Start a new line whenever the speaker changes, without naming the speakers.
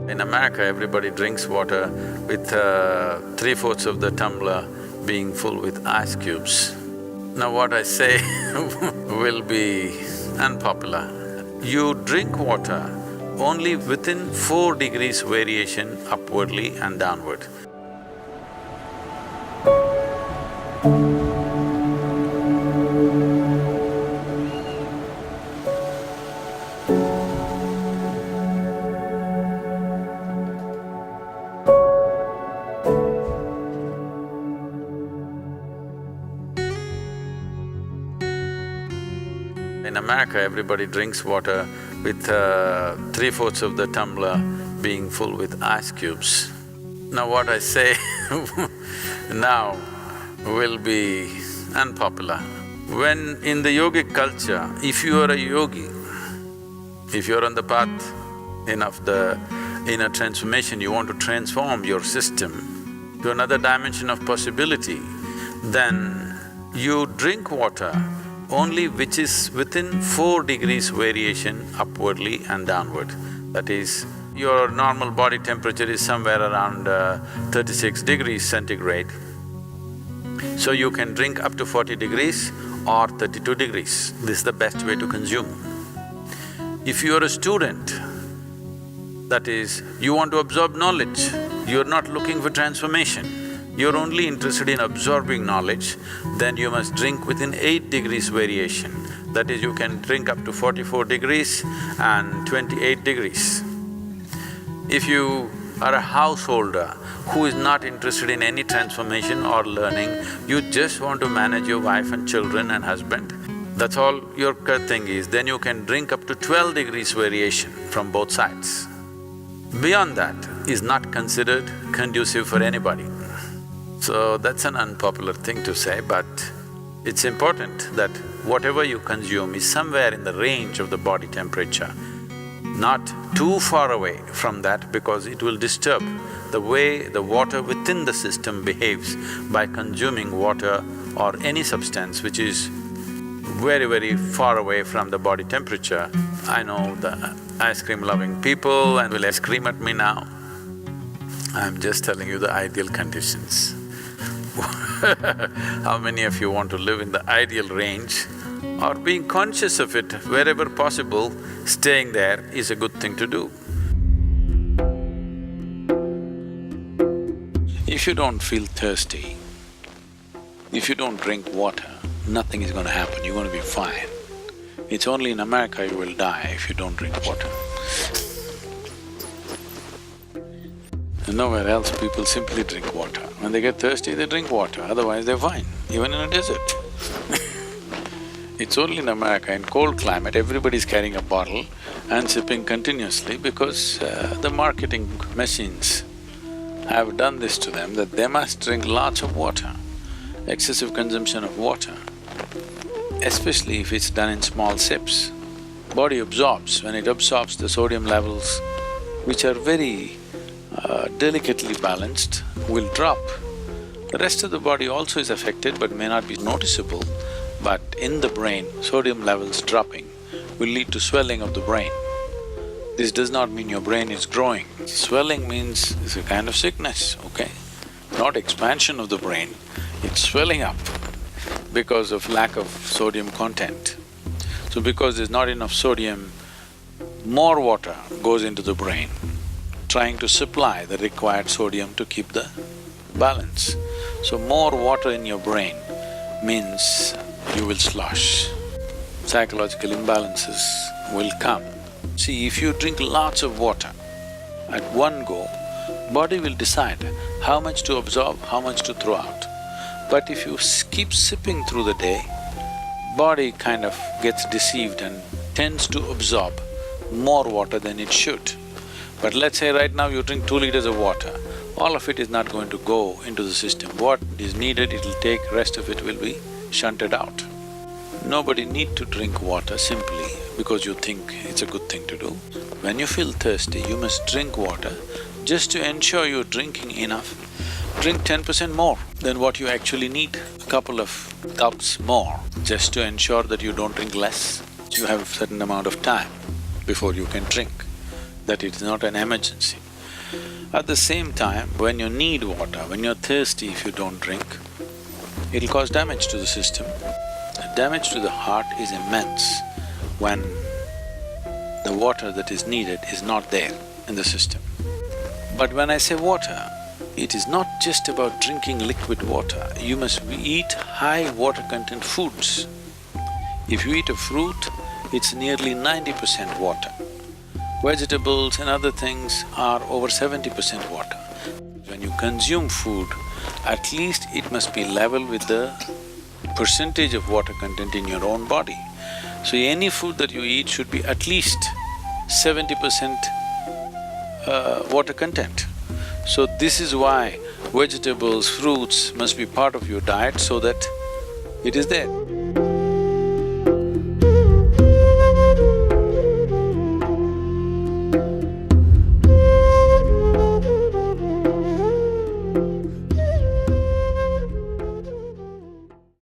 In America, everybody drinks water with 3/4 of the tumbler being full with ice cubes. Now what I say will be unpopular. You drink water only within 4 degrees variation upwardly and downward. In America, everybody drinks water with 3/4 of the tumbler being full with ice cubes. Now what I say now will be unpopular. When in the yogic culture, if you are a yogi, if you're on the path of the inner transformation, you want to transform your system to another dimension of possibility, then you drink water only which is within 4 degrees variation upwardly and downward. That is, your normal body temperature is somewhere around 36 degrees centigrade. So you can drink up to 40 degrees or 32 degrees. This is the best way to consume. If you're a student, that is, you want to absorb knowledge, you're not looking for transformation, you're only interested in absorbing knowledge, then you must drink within 8 degrees variation. That is, you can drink up to 44 degrees and 28 degrees. If you are a householder who is not interested in any transformation or learning, you just want to manage your wife and children and husband, that's all your thing is, then you can drink up to 12 degrees variation from both sides. Beyond that is not considered conducive for anybody. So that's an unpopular thing to say, but it's important that whatever you consume is somewhere in the range of the body temperature, not too far away from that, because it will disturb the way the water within the system behaves by consuming water or any substance which is very far away from the body temperature. I know the ice cream loving people and will scream at me now. I'm just telling you the ideal conditions. How many of you want to live in the ideal range or being conscious of it wherever possible, staying there is a good thing to do. If you don't feel thirsty, if you don't drink water, nothing is gonna happen, you're gonna be fine. It's only in America you will die if you don't drink water. And nowhere else people simply drink water. When they get thirsty, they drink water, otherwise they're fine, even in a desert. It's only in America, in cold climate, everybody's carrying a bottle and sipping continuously because the marketing machines have done this to them that they must drink lots of water. Excessive consumption of water, especially if it's done in small sips, body absorbs. When it absorbs, the sodium levels, which are very delicately balanced, will drop. The rest of the body also is affected but may not be noticeable, but in the brain, sodium levels dropping will lead to swelling of the brain. This does not mean your brain is growing. Swelling means it's a kind of sickness, okay? Not expansion of the brain, it's swelling up because of lack of sodium content. So because there's not enough sodium, more water goes into the brain, trying to supply the required sodium to keep the balance. So more water in your brain means you will slosh. Psychological imbalances will come. See, if you drink lots of water at one go, body will decide how much to absorb, how much to throw out. But if you keep sipping through the day, body kind of gets deceived and tends to absorb more water than it should. But let's say right now you drink 2 liters of water, all of it is not going to go into the system. What is needed, it'll take, rest of it will be shunted out. Nobody need to drink water simply because you think it's a good thing to do. When you feel thirsty, you must drink water just to ensure you're drinking enough. Drink 10% more than what you actually need, a couple of cups more, just to ensure that you don't drink less. You have a certain amount of time before you can drink, that it's not an emergency. At the same time, when you need water, when you're thirsty, if you don't drink, it'll cause damage to the system. The damage to the heart is immense when the water that is needed is not there in the system. But when I say water, it is not just about drinking liquid water, you must eat high water content foods. If you eat a fruit, it's nearly 90% water. Vegetables and other things are over 70% water. When you consume food, at least it must be level with the percentage of water content in your own body. So any food that you eat should be at least 70% water content. So this is why vegetables, fruits must be part of your diet so that it is there.